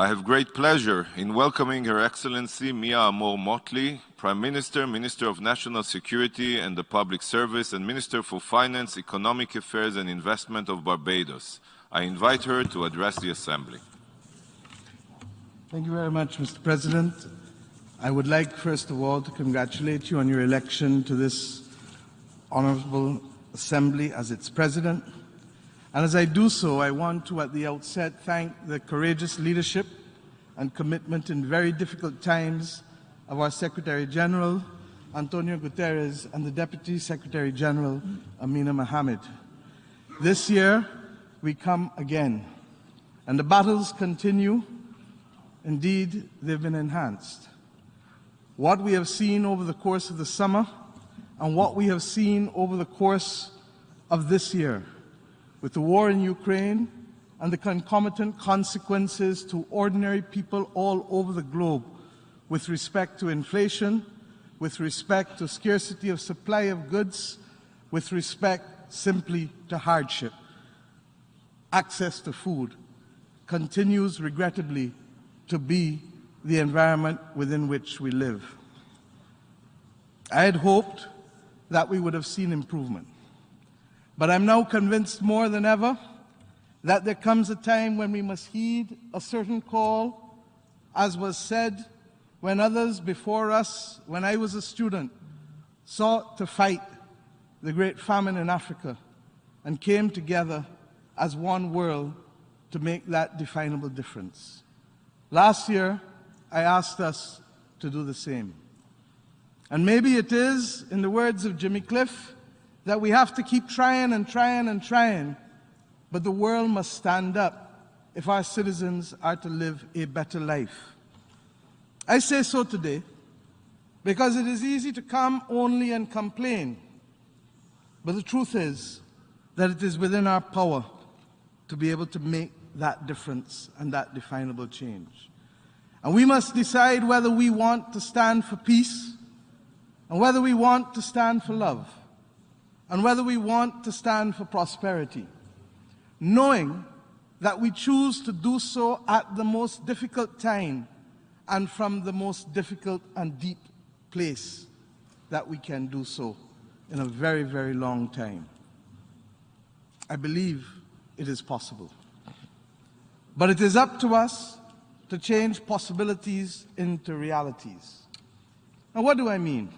I have great pleasure in welcoming Her Excellency Mia Amor Mottley, Prime Minister, Minister of National Security and the Public Service, and Minister for Finance, Economic Affairs and Investment of Barbados. I invite her to address the Assembly. Thank you very much, Mr. President. I would like, first of all, to congratulate you on your election to this honorable Assembly as its President. And as I do so, I want to, at the outset, thank the courageous leadership and commitment in very difficult times of our Secretary General, Antonio Guterres, and the Deputy Secretary General, Amina Mohamed. This year, we come again, and the battles continue. Indeed, they've been enhanced. What we have seen over the course of the summer and what we have seen over the course of this year, with the war in Ukraine and the concomitant consequences to ordinary people all over the globe with respect to inflation, with respect to scarcity of supply of goods, with respect simply to hardship. Access to food continues, regrettably, to be the environment within which we live. I had hoped that we would have seen improvement. But I'm now convinced more than ever that there comes a time when we must heed a certain call, as was said when others before us, when I was a student, sought to fight the great famine in Africa and came together as one world to make that definable difference. Last year, I asked us to do the same. And maybe it is, in the words of Jimmy Cliff, that we have to keep trying and trying and trying, but the world must stand up if our citizens are to live a better life. I say so today because it is easy to come only and complain, but the truth is that it is within our power to be able to make that difference and that definable change. And we must decide whether we want to stand for peace and whether we want to stand for love, and whether we want to stand for prosperity, knowing that we choose to do so at the most difficult time and from the most difficult and deep place that we can do so in a very, very long time. I believe it is possible. But it is up to us to change possibilities into realities. Now, what do I mean?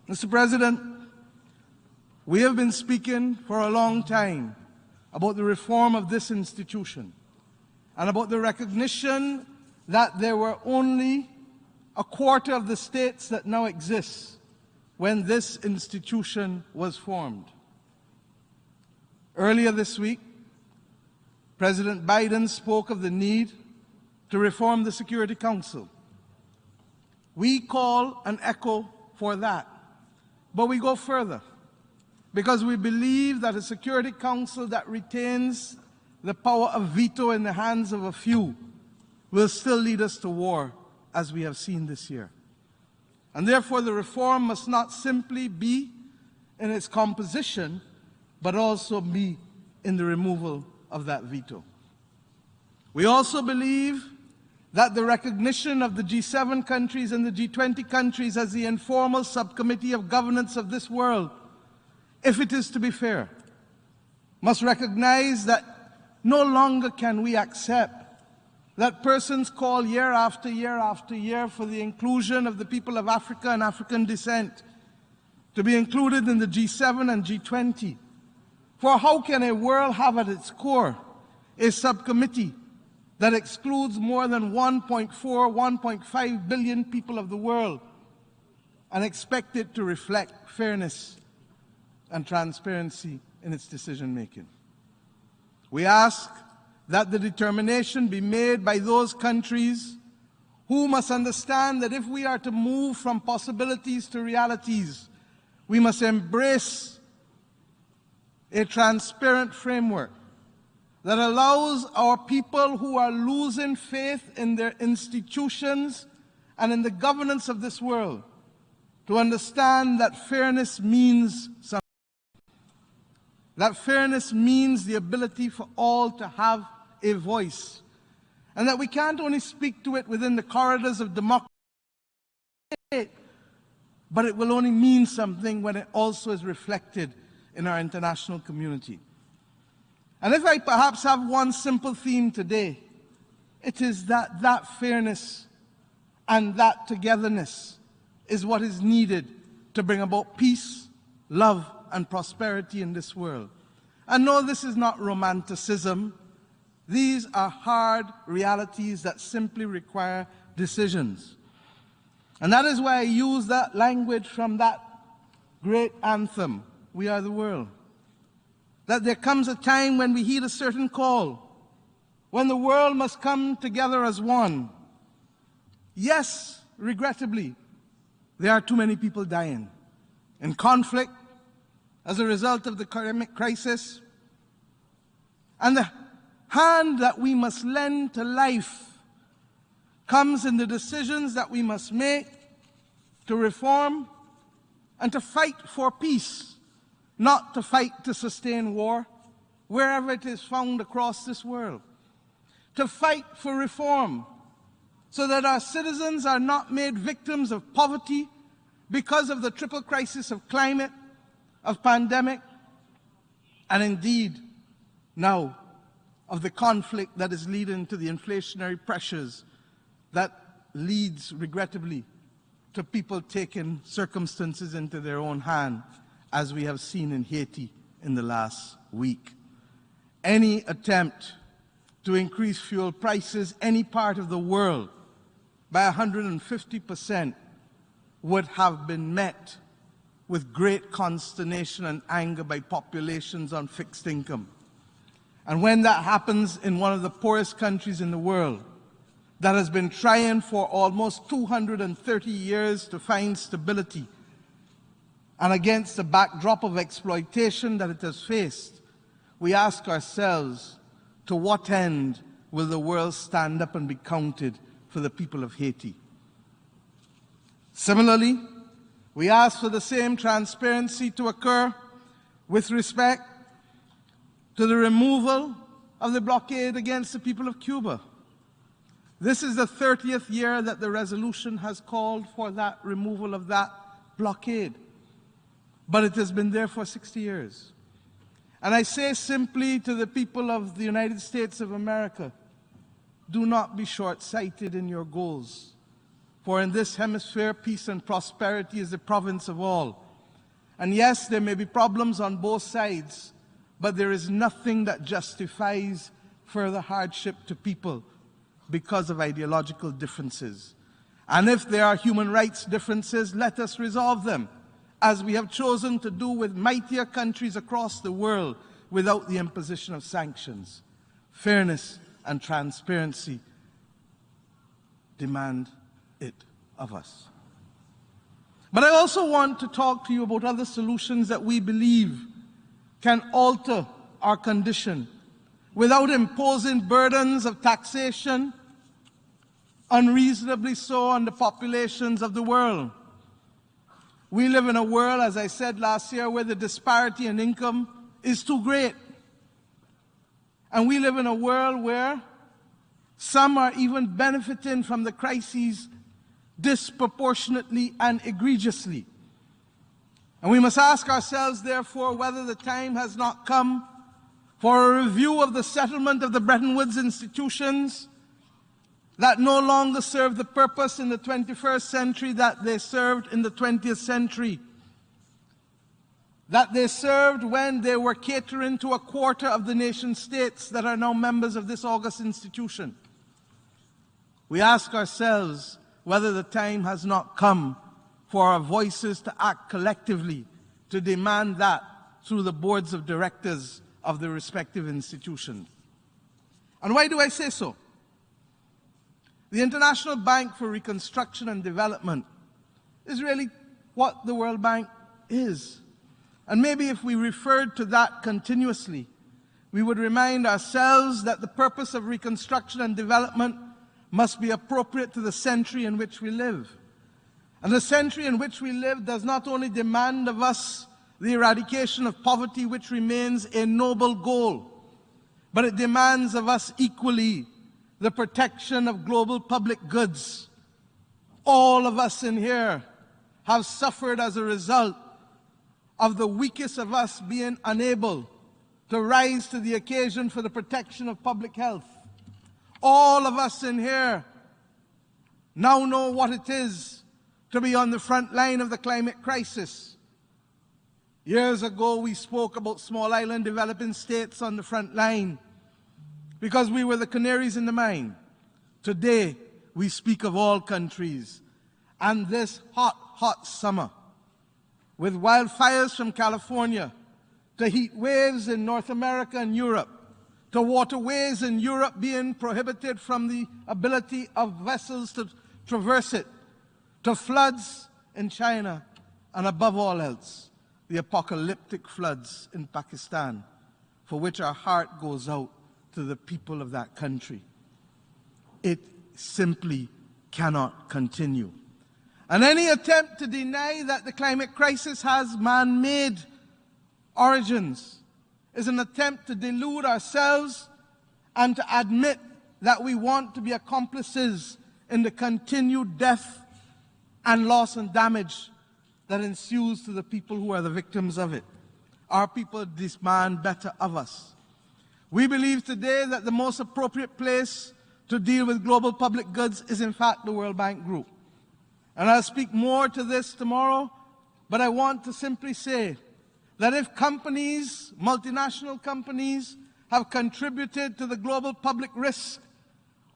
Mr. President, we have been speaking for a long time about the reform of this institution and about the recognition that there were only a quarter of the states that now exist when this institution was formed. Earlier this week, President Biden spoke of the need to reform the Security Council. We call and echo for that, but we go further, because we believe that a Security Council that retains the power of veto in the hands of a few will still lead us to war, as we have seen this year. And therefore, the reform must not simply be in its composition, but also be in the removal of that veto. We also believe that the recognition of the G7 countries and the G20 countries as the informal subcommittee of governance of this world, if it is to be fair, must recognize that no longer can we accept that persons call year after year after year for the inclusion of the people of Africa and African descent to be included in the G7 and G20. For how can a world have at its core a subcommittee that excludes more than 1.4, 1.5 billion people of the world and expect it to reflect fairness and transparency in its decision-making? We ask that the determination be made by those countries who must understand that if we are to move from possibilities to realities, we must embrace a transparent framework that allows our people who are losing faith in their institutions and in the governance of this world to understand that fairness means something. That fairness means the ability for all to have a voice. and that we can't only speak to it within the corridors of democracy, but it will only mean something when it also is reflected in our international community. And if I perhaps have one simple theme today, it is that fairness and that togetherness is what is needed to bring about peace, love, and prosperity in this world. And no, this is not romanticism. These are hard realities that simply require decisions. And that is why I use that language from that great anthem, We Are the World. That there comes a time when we heed a certain call, when the world must come together as one. Yes, regrettably, there are too many people dying in conflict as a result of the economic crisis. And the hand that we must lend to life comes in the decisions that we must make to reform and to fight for peace, not to fight to sustain war, wherever it is found across this world. To fight for reform, so that our citizens are not made victims of poverty because of the triple crisis of climate, of pandemic, and indeed, now, of the conflict that is leading to the inflationary pressures that leads, regrettably, to people taking circumstances into their own hand, as we have seen in Haiti in the last week. Any attempt to increase fuel prices any part of the world by 150% would have been met with great consternation and anger by populations on fixed income. And when that happens in one of the poorest countries in the world, that has been trying for almost 230 years to find stability, and against the backdrop of exploitation that it has faced, we ask ourselves, to what end will the world stand up and be counted for the people of Haiti? Similarly, we ask for the same transparency to occur with respect to the removal of the blockade against the people of Cuba. This is the 30th year that the resolution has called for that removal of that blockade. But it has been there for 60 years. And I say simply to the people of the United States of America, do not be short-sighted in your goals. For in this hemisphere, peace and prosperity is the province of all. And yes, there may be problems on both sides, but there is nothing that justifies further hardship to people because of ideological differences. And if there are human rights differences, let us resolve them, as we have chosen to do with mightier countries across the world without the imposition of sanctions. Fairness and transparency demand it of us. But I also want to talk to you about other solutions that we believe can alter our condition without imposing burdens of taxation, unreasonably so, on the populations of the world. We live in a world, as I said last year, where the disparity in income is too great. And we live in a world where some are even benefiting from the crises disproportionately and egregiously. And we must ask ourselves, therefore, whether the time has not come for a review of the settlement of the Bretton Woods institutions that no longer serve the purpose in the 21st century that they served in the 20th century, that they served when they were catering to a quarter of the nation states that are now members of this august institution. We ask ourselves whether the time has not come for our voices to act collectively to demand that through the boards of directors of the respective institutions. And why do I say so? The International Bank for Reconstruction and Development is really what the World Bank is. And maybe if we referred to that continuously, we would remind ourselves that the purpose of reconstruction and development must be appropriate to the century in which we live. And the century in which we live does not only demand of us the eradication of poverty, which remains a noble goal, but it demands of us equally the protection of global public goods. All of us in here have suffered as a result of the weakest of us being unable to rise to the occasion for the protection of public health. All of us in here now know what it is to be on the front line of the climate crisis. Years ago, we spoke about small island developing states on the front line because we were the canaries in the mine. Today, we speak of all countries. And this hot, hot summer, with wildfires from California, to heat waves in North America and Europe, to waterways in Europe being prohibited from the ability of vessels to traverse it, to floods in China, and above all else, the apocalyptic floods in Pakistan, for which our heart goes out to the people of that country. It simply cannot continue. And any attempt to deny that the climate crisis has man-made origins is an attempt to delude ourselves and to admit that we want to be accomplices in the continued death and loss and damage that ensues to the people who are the victims of it. Our people demand better of us. We believe today that the most appropriate place to deal with global public goods is in fact the World Bank Group. And I'll speak more to this tomorrow, but I want to simply say that if companies, multinational companies, have contributed to the global public risk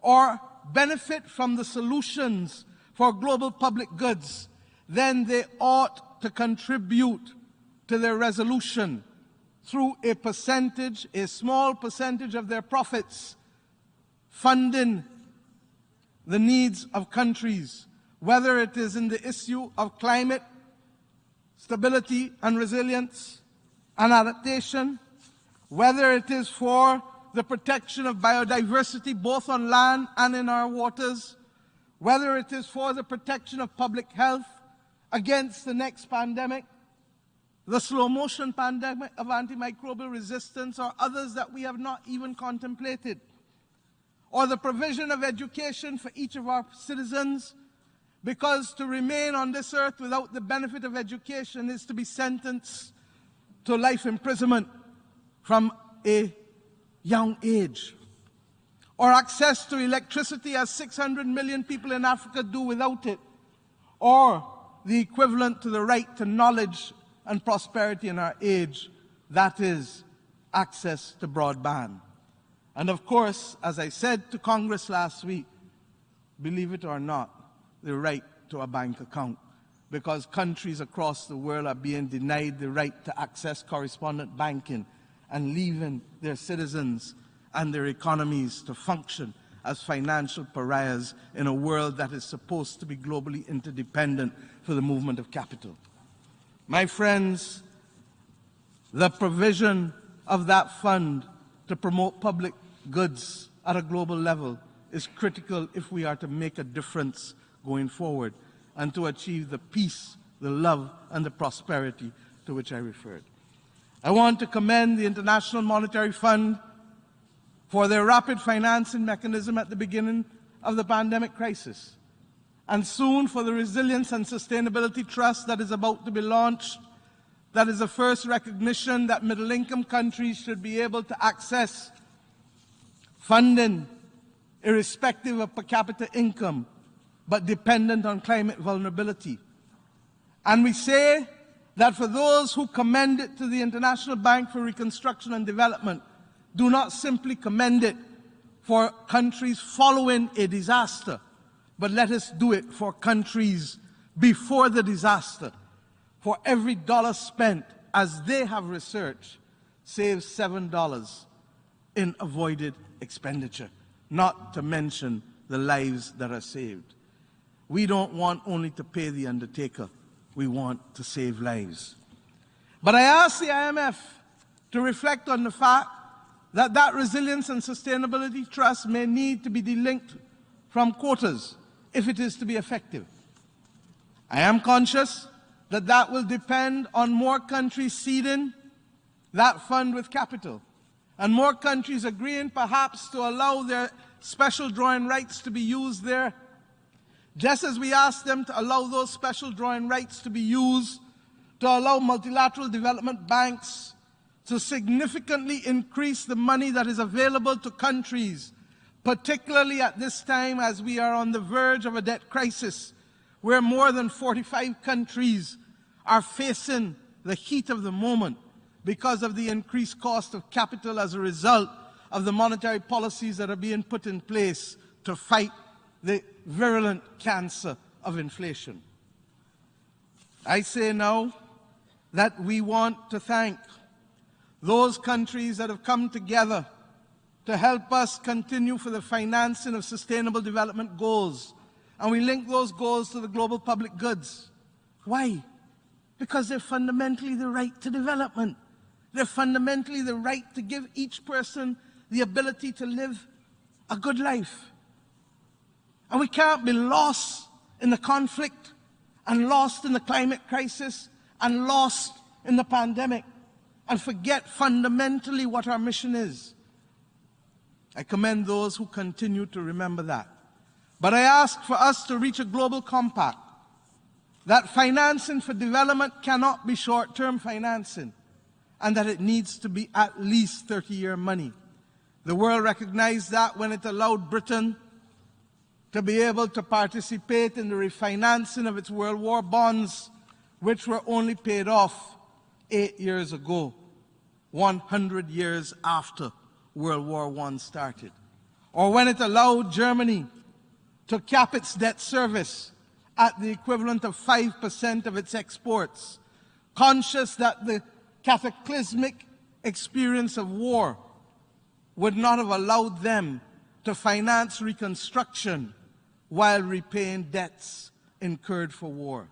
or benefit from the solutions for global public goods, then they ought to contribute to their resolution through a percentage, a small percentage of their profits, funding the needs of countries, whether it is in the issue of climate, stability and resilience and adaptation, whether it is for the protection of biodiversity both on land and in our waters, whether it is for the protection of public health against the next pandemic, the slow motion pandemic of antimicrobial resistance or others that we have not even contemplated, or the provision of education for each of our citizens, because to remain on this earth without the benefit of education is to be sentenced to life imprisonment from a young age. Or access to electricity, as 600 million people in Africa do without it. Or the equivalent to the right to knowledge and prosperity in our age, that is, access to broadband. And of course, as I said to Congress last week, believe it or not, the right to a bank account, because countries across the world are being denied the right to access correspondent banking and leaving their citizens and their economies to function as financial pariahs in a world that is supposed to be globally interdependent for the movement of capital. My friends, the provision of that fund to promote public goods at a global level is critical if we are to make a difference going forward and to achieve the peace, the love, and the prosperity to which I referred. I want to commend the International Monetary Fund for their rapid financing mechanism at the beginning of the pandemic crisis, and soon for the Resilience and Sustainability Trust that is about to be launched. That is the first recognition that middle-income countries should be able to access funding irrespective of per capita income, but dependent on climate vulnerability. And we say that for those who commend it to the International Bank for Reconstruction and Development, do not simply commend it for countries following a disaster, but let us do it for countries before the disaster. For every dollar spent, as they have researched, saves $7 in avoided expenditure, not to mention the lives that are saved. We don't want only to pay the undertaker, we want to save lives. But I ask the IMF to reflect on the fact that that Resilience and Sustainability Trust may need to be delinked from quotas if it is to be effective. I am conscious that that will depend on more countries seeding that fund with capital. and more countries agreeing perhaps to allow their special drawing rights to be used there, just as we asked them to allow those special drawing rights to be used to allow multilateral development banks to significantly increase the money that is available to countries, particularly at this time as we are on the verge of a debt crisis, where more than 45 countries are facing the heat of the moment because of the increased cost of capital as a result of the monetary policies that are being put in place to fight the virulent cancer of inflation. I say now that we want to thank those countries that have come together to help us continue for the financing of sustainable development goals. And we link those goals to the global public goods. Why? Because they're fundamentally the right to development. They're fundamentally the right to give each person the ability to live a good life. And we can't be lost in the conflict and lost in the climate crisis and lost in the pandemic and forget fundamentally what our mission is. I commend those who continue to remember that. But I ask for us to reach a global compact that financing for development cannot be short-term financing and that it needs to be at least 30-year money. The world recognized that when it allowed Britain to be able to participate in the refinancing of its World War bonds, which were only paid off 8 years ago, 100 years after World War I started. Or when it allowed Germany to cap its debt service at the equivalent of 5% of its exports, conscious that the cataclysmic experience of war would not have allowed them to finance reconstruction while repaying debts incurred for war.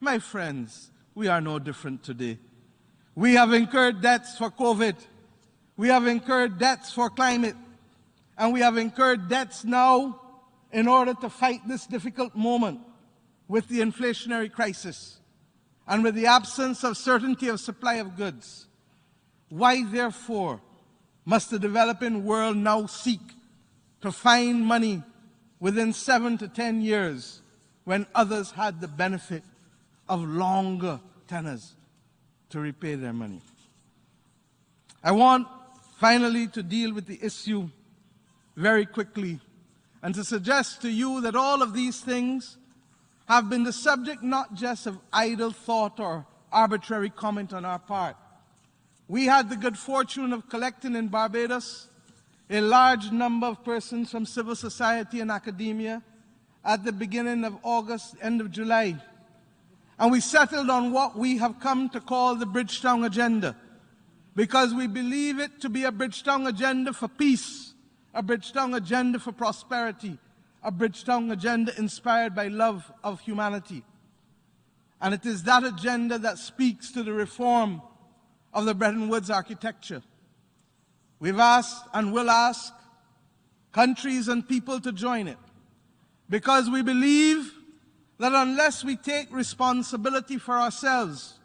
My friends, we are no different today. We have incurred debts for COVID. We have incurred debts for climate. And we have incurred debts now in order to fight this difficult moment with the inflationary crisis and with the absence of certainty of supply of goods. Why, therefore, must the developing world now seek to find money within 7 to 10 years when others had the benefit of longer tenors to repay their money? I want finally to deal with the issue very quickly and to suggest to you that all of these things have been the subject not just of idle thought or arbitrary comment on our part. We had the good fortune of collecting in Barbados a large number of persons from civil society and academia at the beginning of August, end of July. And we settled on what we have come to call the Bridgetown Agenda, because we believe it to be a Bridgetown agenda for peace, a Bridgetown agenda for prosperity, a Bridgetown agenda inspired by love of humanity. And it is that agenda that speaks to the reform of the Bretton Woods architecture. We've asked and will ask countries and people to join it, because we believe that unless we take responsibility for ourselves,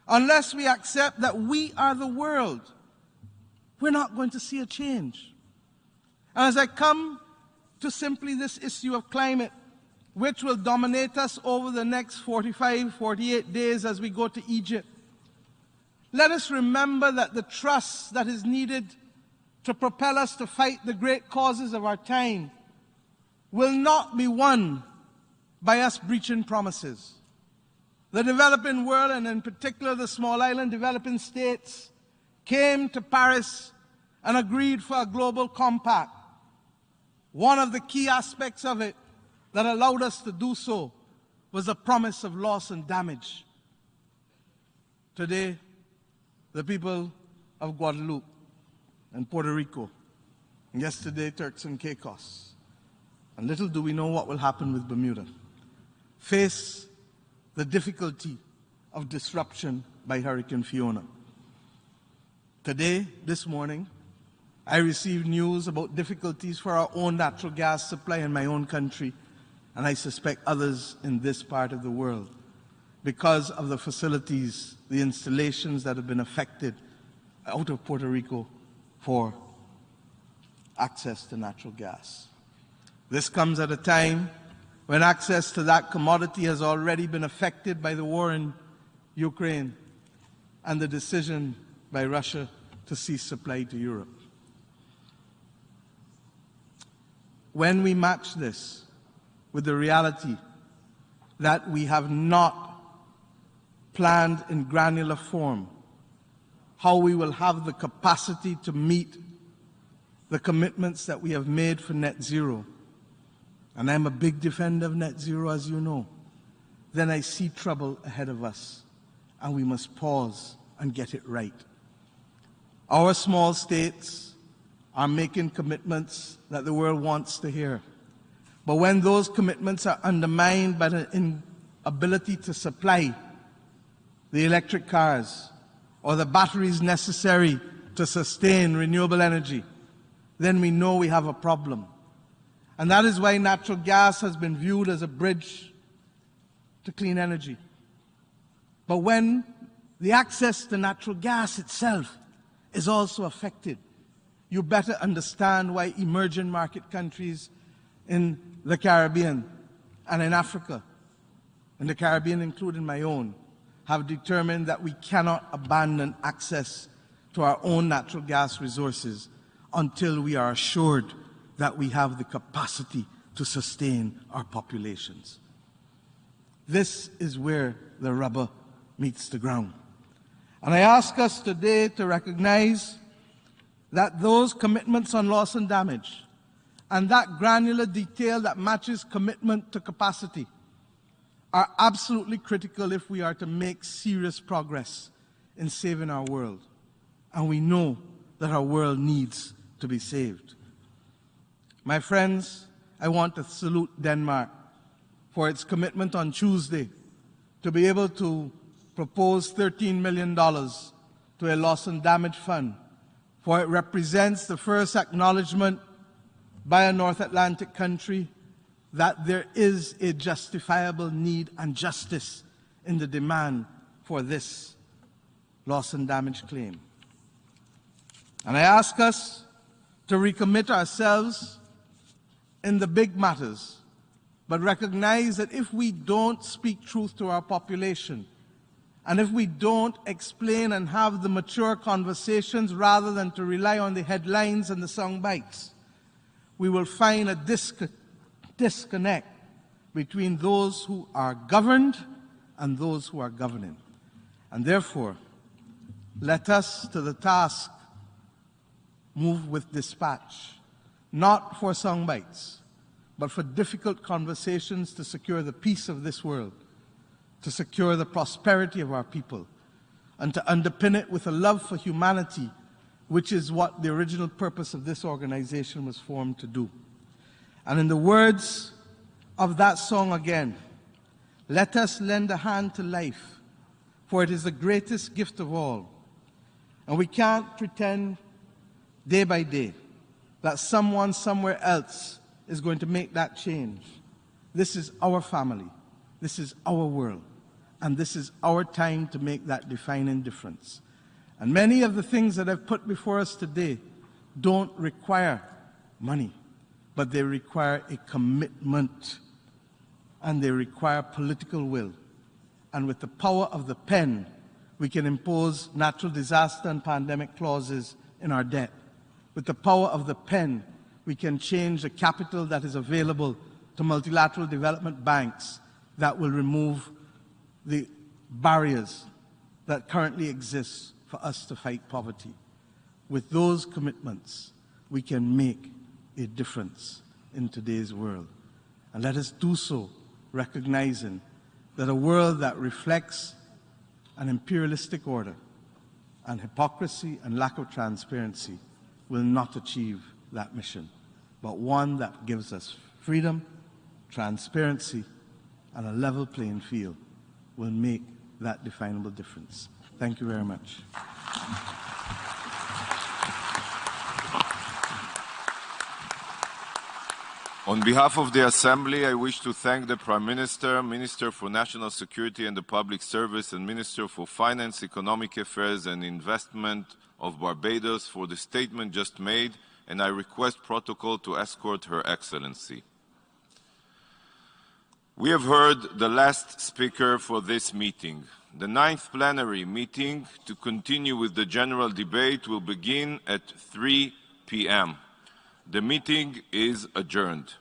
unless we accept that we are the world, we're not going to see a change. And as I come to simply this issue of climate, which will dominate us over the next 45, 48 days as we go to Egypt, let us remember that the trust that is needed to propel us to fight the great causes of our time will not be won by us breaching promises. The developing world, and in particular the small island developing states, came to Paris and agreed for a global compact. One of the key aspects of it that allowed us to do so was a promise of loss and damage. Today, the people of Guadeloupe and Puerto Rico, and yesterday Turks and Caicos, and little do we know what will happen with Bermuda, face the difficulty of disruption by Hurricane Fiona. Today, this morning, I received news about difficulties for our own natural gas supply in my own country, and I suspect others in this part of the world, because of the facilities, the installations that have been affected out of Puerto Rico for access to natural gas. This comes at a time when access to that commodity has already been affected by the war in Ukraine and the decision by Russia to cease supply to Europe. When we match this with the reality that we have not planned in granular form how we will have the capacity to meet the commitments that we have made for net zero, and I'm a big defender of net zero, as you know, then I see trouble ahead of us, and we must pause and get it right. Our small states are making commitments that the world wants to hear. But when those commitments are undermined by the inability to supply the electric cars or the batteries necessary to sustain renewable energy, then we know we have a problem. And that is why natural gas has been viewed as a bridge to clean energy. But when the access to natural gas itself is also affected, you better understand why emerging market countries in the Caribbean and in Africa, and the Caribbean including my own, have determined that we cannot abandon access to our own natural gas resources until we are assured that we have the capacity to sustain our populations. This is where the rubber meets the ground. And I ask us today to recognize that those commitments on loss and damage and that granular detail that matches commitment to capacity are absolutely critical if we are to make serious progress in saving our world. And we know that our world needs to be saved. My friends, I want to salute Denmark for its commitment on Tuesday to be able to propose $13 million to a loss and damage fund, for it represents the first acknowledgement by a North Atlantic country that there is a justifiable need and justice in the demand for this loss and damage claim. And I ask us to recommit ourselves in the big matters, but recognize that if we don't speak truth to our population, and if we don't explain and have the mature conversations rather than to rely on the headlines and the sound bites, we will find a disconnect between those who are governed and those who are governing. And therefore, let us to the task move with dispatch, not for sound bites, but for difficult conversations to secure the peace of this world, to secure the prosperity of our people, and to underpin it with a love for humanity, which is what the original purpose of this organization was formed to do. And in the words of that song again, let us lend a hand to life, for it is the greatest gift of all. And we can't pretend day by day that someone somewhere else is going to make that change. This is our family. This is our world, and this is our time to make that defining difference. And many of the things that I've put before us today don't require money, but they require a commitment, and they require political will. And with the power of the pen, we can impose natural disaster and pandemic clauses in our debt. With the power of the pen, we can change the capital that is available to multilateral development banks that will remove the barriers that currently exist for us to fight poverty. With those commitments, we can make a difference in today's world. And let us do so recognizing that a world that reflects an imperialistic order and hypocrisy and lack of transparency will not achieve that mission, but one that gives us freedom, transparency, and a level playing field will make that definable difference. Thank you very much. On behalf of the Assembly, I wish to thank the Prime Minister, Minister for National Security and the Public Service, and Minister for Finance, Economic Affairs and Investment of Barbados for the statement just made, and I request protocol to escort Her Excellency. We have heard the last speaker for this meeting. The 9th plenary meeting to continue with the general debate will begin at 3 p.m. The meeting is adjourned.